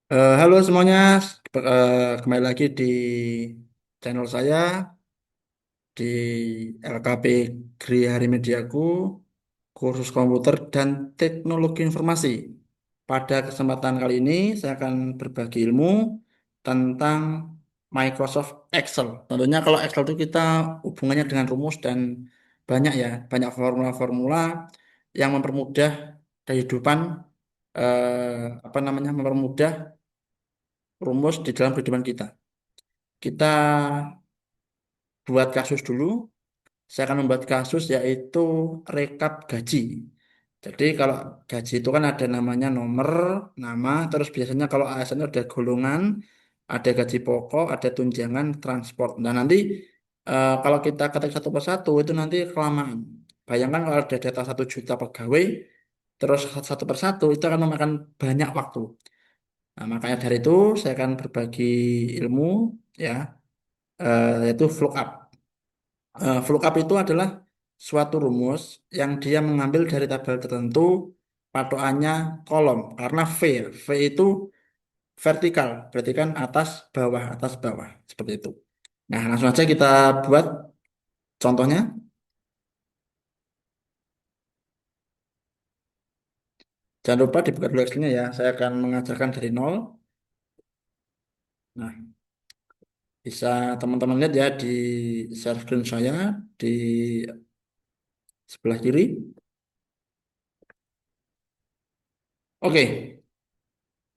Halo semuanya, kembali lagi di channel saya di LKP Gri Hari Mediaku, kursus komputer dan teknologi informasi. Pada kesempatan kali ini, saya akan berbagi ilmu tentang Microsoft Excel. Tentunya kalau Excel itu kita hubungannya dengan rumus dan banyak ya, banyak formula-formula yang mempermudah kehidupan, apa namanya, mempermudah rumus di dalam kehidupan kita. Kita buat kasus dulu. Saya akan membuat kasus yaitu rekap gaji. Jadi kalau gaji itu kan ada namanya nomor, nama, terus biasanya kalau ASN ada golongan, ada gaji pokok, ada tunjangan, transport. Nah nanti kalau kita ketik satu persatu itu nanti kelamaan. Bayangkan kalau ada data 1 juta pegawai, terus satu persatu itu akan memakan banyak waktu. Nah makanya dari itu saya akan berbagi ilmu ya, yaitu VLOOKUP. VLOOKUP itu adalah suatu rumus yang dia mengambil dari tabel tertentu patokannya kolom karena V ya. V itu vertikal, berarti kan atas bawah seperti itu. Nah, langsung aja kita buat contohnya. Jangan lupa dibuka dulu Excelnya ya. Saya akan mengajarkan dari nol. Nah, bisa teman-teman lihat ya di share screen saya di sebelah kiri. Oke,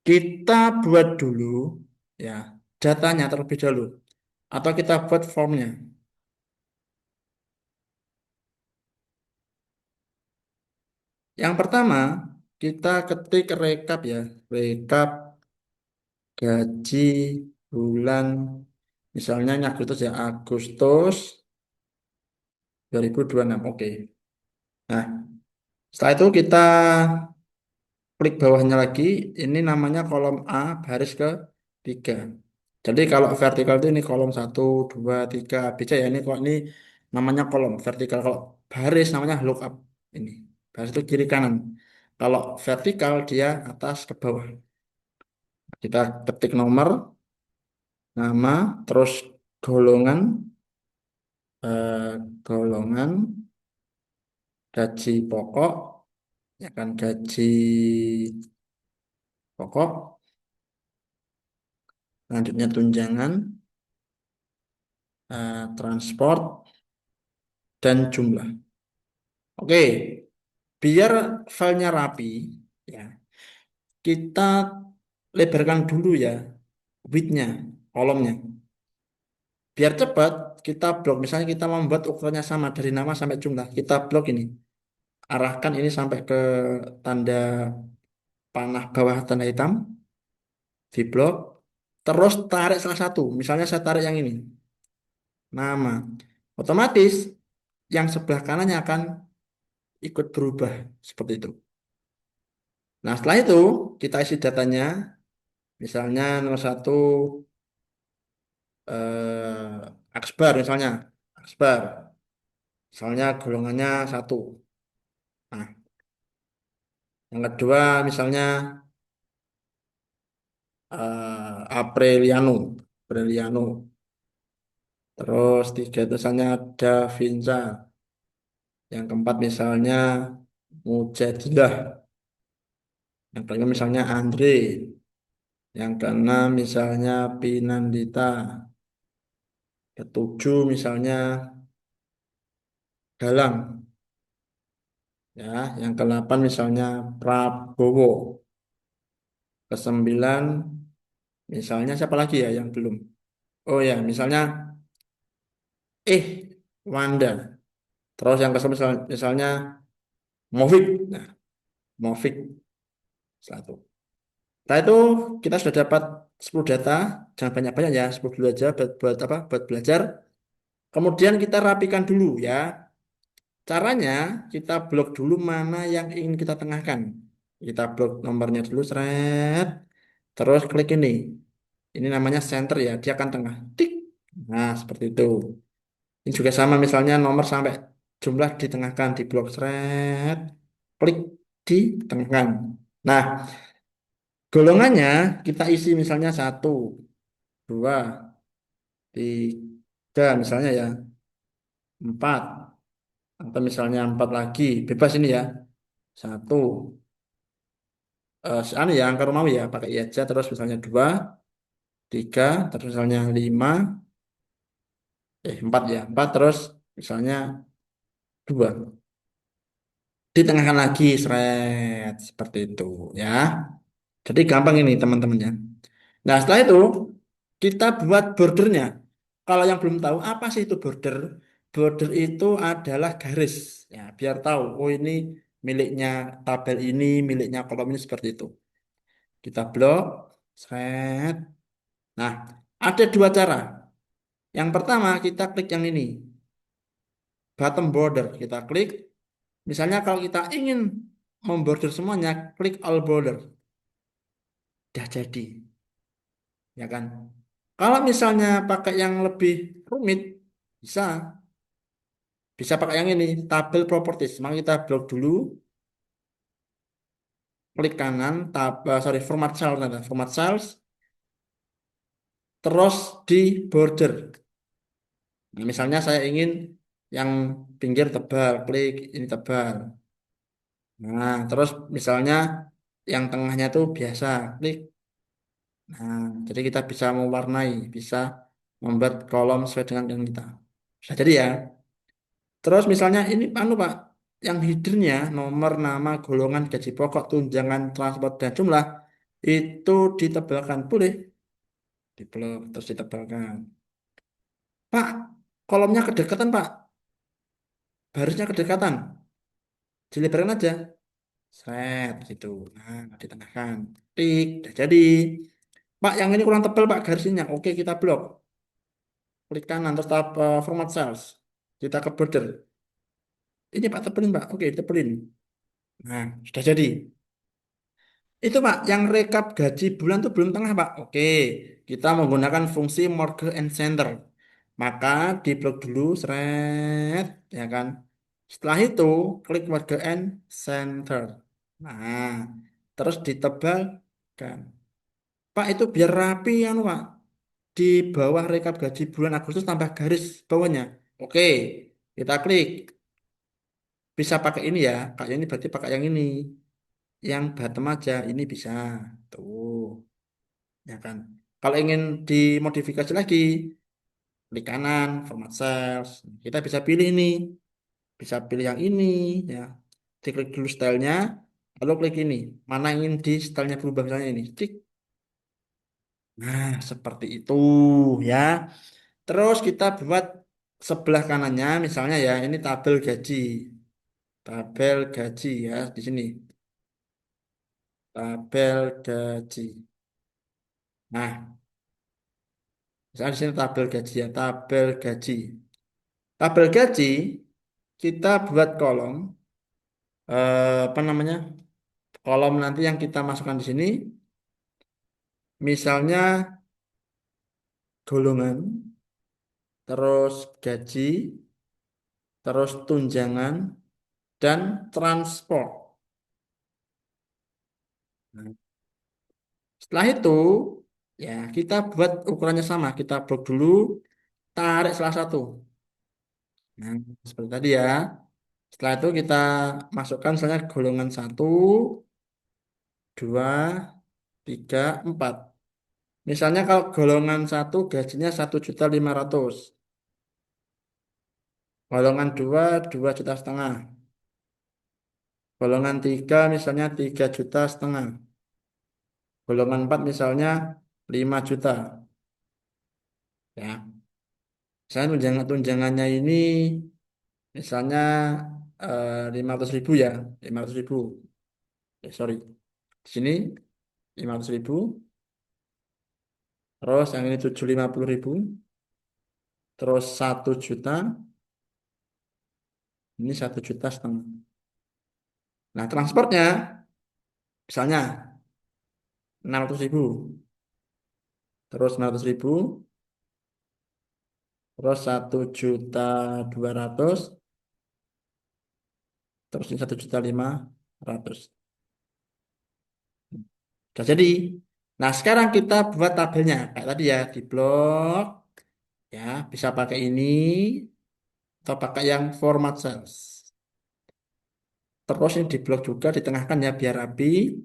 kita buat dulu ya datanya terlebih dahulu atau kita buat formnya. Yang pertama, kita ketik rekap ya, rekap gaji bulan, misalnya ini Agustus ya, Agustus 2026. Oke. Nah, setelah itu kita klik bawahnya lagi, ini namanya kolom A baris ke 3. Jadi kalau vertikal itu ini kolom 1, 2, 3 ABC ya, ini kok ini namanya kolom vertikal. Kalau baris namanya lookup ini. Baris itu kiri kanan. Kalau vertikal dia atas ke bawah. Kita ketik nomor, nama, terus golongan, golongan, gaji pokok, ya kan gaji pokok, selanjutnya tunjangan, transport, dan jumlah. Oke, biar filenya rapi, ya kita lebarkan dulu ya widthnya, kolomnya. Biar cepat, kita blok. Misalnya kita membuat ukurannya sama dari nama sampai jumlah, kita blok ini. Arahkan ini sampai ke tanda panah bawah tanda hitam di blok, terus tarik salah satu. Misalnya saya tarik yang ini, nama. Otomatis yang sebelah kanannya akan ikut berubah seperti itu. Nah, setelah itu kita isi datanya, misalnya nomor satu Aksbar misalnya, Aksbar, misalnya golongannya satu. Nah, yang kedua misalnya Apriliano, Apriliano. Terus tiga itu misalnya Davinza. Yang keempat misalnya Mujadilah. Yang kelima misalnya Andre. Yang keenam misalnya Pinandita. Ketujuh misalnya Galang. Ya, yang kedelapan misalnya Prabowo. Kesembilan misalnya siapa lagi ya yang belum? Oh ya, misalnya Wanda. Terus yang ke misalnya Movik. Nah, Movik satu. Setelah itu kita sudah dapat 10 data, jangan banyak-banyak ya, 10 dulu aja buat apa? Buat belajar. Kemudian kita rapikan dulu ya. Caranya kita blok dulu mana yang ingin kita tengahkan. Kita blok nomornya dulu, seret. Terus klik ini. Ini namanya center ya, dia akan tengah. Tik. Nah, seperti itu. Ini juga sama misalnya nomor sampai jumlah ditengahkan di blok seret. Klik di tengahkan. Nah, Golongannya kita isi misalnya satu, dua, tiga misalnya ya, empat, atau misalnya empat lagi, bebas ini ya, satu, anu ya, angka Romawi ya, pakai I aja, terus misalnya dua, tiga, terus misalnya lima, empat ya, empat, terus misalnya dua. Ditengahkan lagi, seret, seperti itu ya. Jadi gampang ini teman-teman ya. Nah, setelah itu kita buat bordernya. Kalau yang belum tahu apa sih itu border? Border itu adalah garis. Ya, biar tahu, oh ini miliknya tabel ini, miliknya kolom ini seperti itu. Kita blok, seret. Nah, ada dua cara. Yang pertama kita klik yang ini, bottom border. Kita klik. Misalnya kalau kita ingin memborder semuanya, klik all border. Udah jadi, ya kan? Kalau misalnya pakai yang lebih rumit, bisa. Bisa pakai yang ini, tabel properties. Maka kita blok dulu, klik kanan, sorry, format cells, format cells, terus di border. Nah, misalnya saya ingin yang pinggir tebal, klik ini tebal. Nah, terus misalnya yang tengahnya itu biasa, klik. Nah, jadi kita bisa mewarnai, bisa membuat kolom sesuai dengan yang kita. Bisa jadi ya. Terus misalnya ini anu Pak, yang headernya nomor, nama, golongan, gaji pokok, tunjangan, transport dan jumlah itu ditebalkan boleh, diblok terus ditebalkan. Pak, kolomnya kedekatan Pak, barisnya kedekatan, dilebarkan aja, set gitu. Nah, ditengahkan, tik, udah jadi. Pak, yang ini kurang tebal Pak garisnya. Oke, kita blok. Klik kanan terus tab format cells. Kita ke border. Ini Pak tebelin Pak. Oke, tebelin. Nah, sudah jadi. Itu Pak, yang rekap gaji bulan itu belum tengah Pak. Oke, kita menggunakan fungsi merge and center. Maka di blok dulu, seret, ya kan. Setelah itu, klik merge and center. Nah, terus ditebalkan. Pak, itu biar rapi anu Pak. Di bawah rekap gaji bulan Agustus tambah garis bawahnya. Oke, kita klik. Bisa pakai ini ya. Kayak ini berarti pakai yang ini. Yang bottom aja, ini bisa. Tuh. Ya kan. Kalau ingin dimodifikasi lagi, klik kanan, format cells. Kita bisa pilih ini, bisa pilih yang ini, ya. Diklik dulu stylenya, lalu klik ini. Mana yang ingin di stylenya berubah misalnya ini. Cik. Nah, seperti itu ya. Terus kita buat sebelah kanannya, misalnya ya, ini tabel gaji. Tabel gaji ya, di sini. Tabel gaji. Nah, misalnya di sini tabel gaji ya, tabel gaji. Tabel gaji kita buat kolom apa namanya? Kolom nanti yang kita masukkan di sini misalnya golongan, terus gaji, terus tunjangan dan transport. Nah, setelah itu ya kita buat ukurannya sama, kita blok dulu, tarik salah satu. Nah, seperti tadi ya. Setelah itu kita masukkan misalnya golongan satu, dua, tiga, empat. Misalnya kalau golongan satu gajinya 1.500.000, golongan dua 2,5 juta, golongan tiga misalnya 3,5 juta, golongan empat misalnya 5 juta. Ya, misalnya tunjangannya ini misalnya 500.000 ya, 500.000. Sorry, di sini 500.000. Terus yang ini 750.000. Terus 1 juta, ini 1,5 juta. Nah, transportnya misalnya 600.000, terus 600.000, terus 1.200.000, terus ini 1.500.000. Sudah jadi. Nah, sekarang kita buat tabelnya. Kayak tadi ya, di blok. Ya, bisa pakai ini atau pakai yang format cells. Terus ini di blok juga ditengahkan ya biar rapi.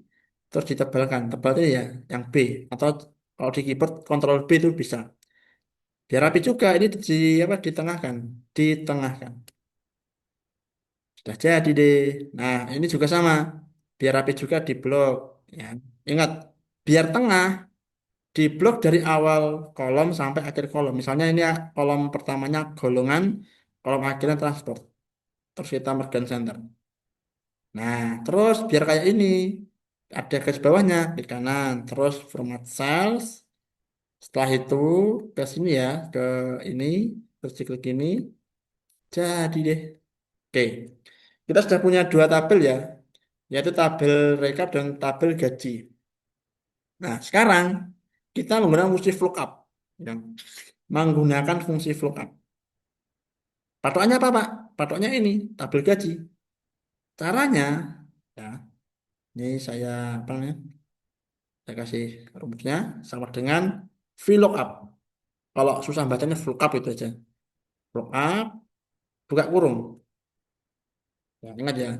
Terus ditebalkan. Tebalnya ya yang B. Atau kalau di keyboard Ctrl B itu bisa. Biar rapi juga ini apa ditengahkan. Ditengahkan. Sudah jadi deh. Nah, ini juga sama. Biar rapi juga di blok. Ya. Ingat, biar tengah di blok dari awal kolom sampai akhir kolom. Misalnya ini ya, kolom pertamanya golongan, kolom akhirnya transport. Terus kita merge center. Nah, terus biar kayak ini. Ada garis bawahnya di kanan. Terus format cells. Setelah itu ke sini ya, ke ini. Terus diklik ini. Jadi deh. Oke. Kita sudah punya dua tabel ya. Yaitu tabel rekap dan tabel gaji. Nah, sekarang kita menggunakan fungsi lookup. Yang menggunakan fungsi lookup. Patokannya apa, Pak? Patoknya ini, tabel gaji. Caranya, ya, ini saya apa namanya? Saya kasih rumusnya sama dengan VLOOKUP. Kalau susah bacanya VLOOKUP itu aja. VLOOKUP, buka kurung. Ya, ingat ya.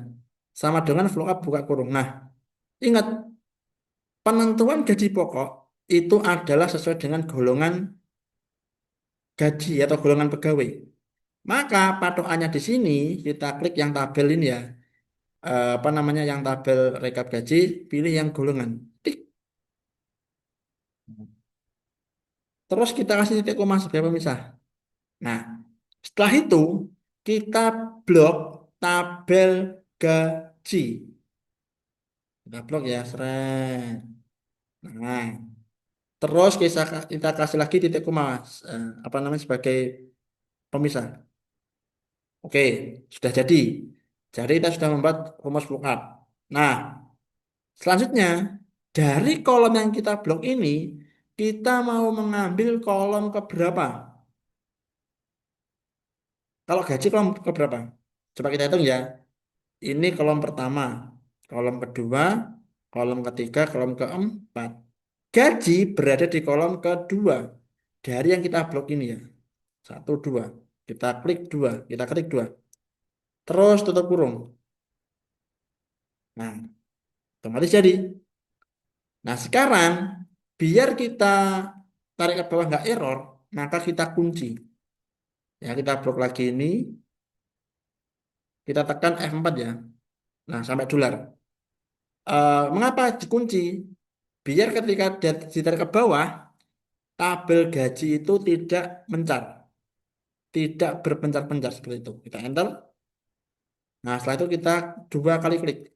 Sama dengan VLOOKUP buka kurung. Nah, ingat penentuan gaji pokok itu adalah sesuai dengan golongan gaji atau golongan pegawai. Maka patokannya di sini kita klik yang tabel ini ya. Apa namanya yang tabel rekap gaji, pilih yang golongan. Tik. Terus kita kasih titik koma sebagai pemisah. Nah, setelah itu kita blok tabel gaji. Kita blok ya, seret. Nah, terus kita kasih lagi titik koma, apa namanya sebagai pemisah. Oke, sudah jadi. Jadi kita sudah membuat rumus lookup. Nah, selanjutnya dari kolom yang kita blok ini kita mau mengambil kolom keberapa? Kalau gaji kolom keberapa? Coba kita hitung ya. Ini kolom pertama, kolom kedua, kolom ketiga, kolom keempat. Gaji berada di kolom kedua dari yang kita blok ini ya. Satu, dua. Kita klik dua, kita klik dua. Terus tutup kurung. Nah, otomatis jadi. Nah, sekarang biar kita tarik ke bawah nggak error, maka kita kunci. Ya, kita blok lagi ini, kita tekan F4 ya. Nah, sampai dolar. Mengapa dikunci? Biar ketika dia ditarik ke bawah, tabel gaji itu tidak mencar, tidak berpencar-pencar seperti itu. Kita enter. Nah, setelah itu kita dua kali klik.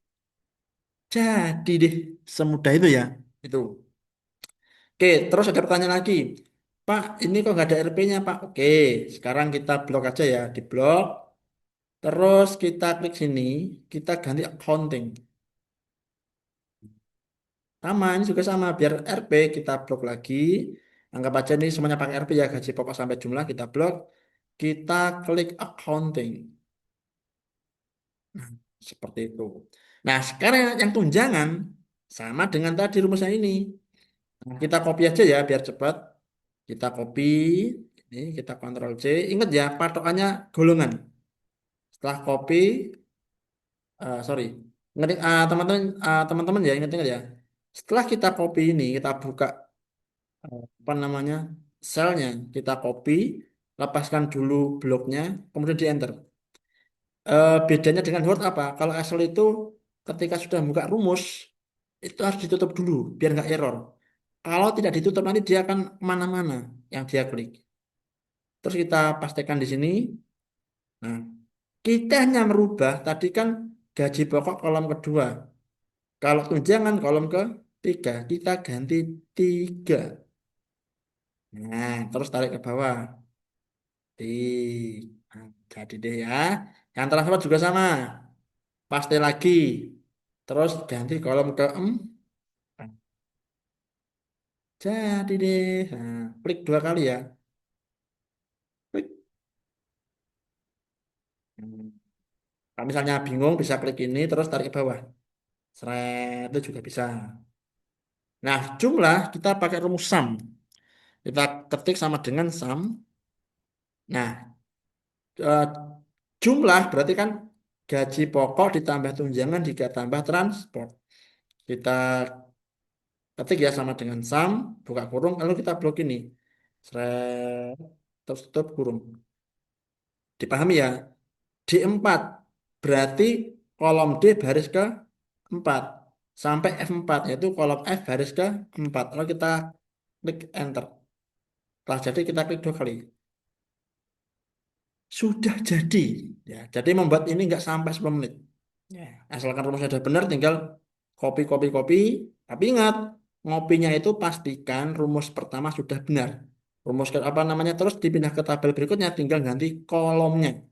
Jadi deh, semudah itu ya. Itu. Oke, terus ada pertanyaan lagi. Pak, ini kok nggak ada RP-nya, Pak? Oke, sekarang kita blok aja ya, di blok. Terus kita klik sini, kita ganti accounting. Sama, ini juga sama. Biar RP kita blok lagi. Anggap aja ini semuanya pakai RP ya, gaji pokok sampai jumlah kita blok. Kita klik accounting. Nah, seperti itu. Nah, sekarang yang tunjangan sama dengan tadi rumusnya ini. Nah, kita copy aja ya biar cepat. Kita copy, ini kita Ctrl C. Ingat ya, patokannya golongan. Setelah copy, sorry, ngetik teman-teman ya ingat-ingat ya. Setelah kita copy ini, kita buka apa namanya selnya, kita copy, lepaskan dulu bloknya, kemudian di enter. Bedanya dengan Word apa? Kalau Excel itu ketika sudah buka rumus itu harus ditutup dulu biar nggak error. Kalau tidak ditutup nanti dia akan kemana-mana yang dia klik. Terus kita pastikan di sini. Nah, kita hanya merubah tadi kan gaji pokok kolom kedua. Kalau tunjangan kolom ketiga, kita ganti tiga. Nah, terus tarik ke bawah. Di, nah, jadi deh ya. Yang transfer juga sama. Paste lagi. Terus ganti kolom keempat. Jadi deh. Nah, klik dua kali ya. Klik. Hmm. Kalau misalnya bingung bisa klik ini terus tarik ke bawah. Seret itu juga bisa. Nah, jumlah kita pakai rumus sum. Kita ketik sama dengan sum. Nah, eh, jumlah berarti kan gaji pokok ditambah tunjangan ditambah transport. Kita ketik ya sama dengan sum, buka kurung, lalu kita blok ini. Seret, tutup kurung. Dipahami ya? D4 berarti kolom D baris ke 4 sampai F4 yaitu kolom F baris ke 4. Lalu kita klik enter. Setelah jadi kita klik dua kali. Sudah jadi. Ya, jadi membuat ini nggak sampai 10 menit. Ya, asalkan rumusnya sudah benar tinggal copy copy copy. Tapi ingat, ngopinya itu pastikan rumus pertama sudah benar. Rumus apa namanya terus dipindah ke tabel berikutnya tinggal ganti kolomnya.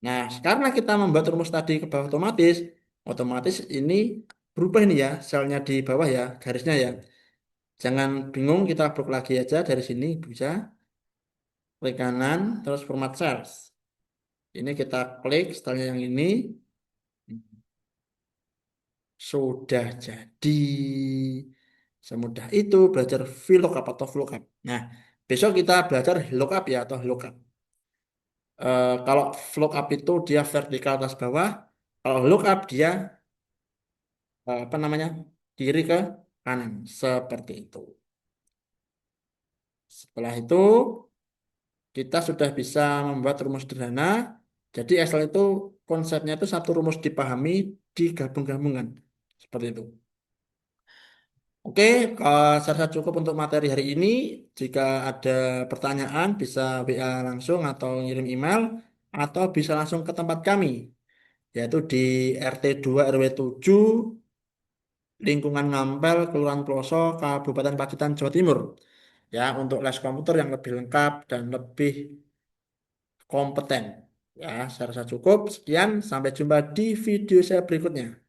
Nah, karena kita membuat rumus tadi ke bawah otomatis, otomatis ini berubah ini ya, selnya di bawah ya, garisnya ya. Jangan bingung, kita blok lagi aja dari sini bisa klik kanan, terus format cells. Ini kita klik stylenya yang ini, sudah jadi. Semudah itu belajar VLOOKUP atau VLOOKUP. Nah, besok kita belajar lookup ya atau lookup. Kalau lookup itu dia vertikal atas bawah, kalau lookup dia apa namanya kiri ke kanan seperti itu. Setelah itu kita sudah bisa membuat rumus sederhana. Jadi Excel itu konsepnya itu satu rumus dipahami digabung-gabungan seperti itu. Oke, saya rasa cukup untuk materi hari ini. Jika ada pertanyaan bisa WA langsung atau ngirim email atau bisa langsung ke tempat kami yaitu di RT 2 RW 7 lingkungan Ngampel, Kelurahan Ploso, Kabupaten Pacitan, Jawa Timur. Ya, untuk les komputer yang lebih lengkap dan lebih kompeten. Ya, saya rasa cukup. Sekian, sampai jumpa di video saya berikutnya.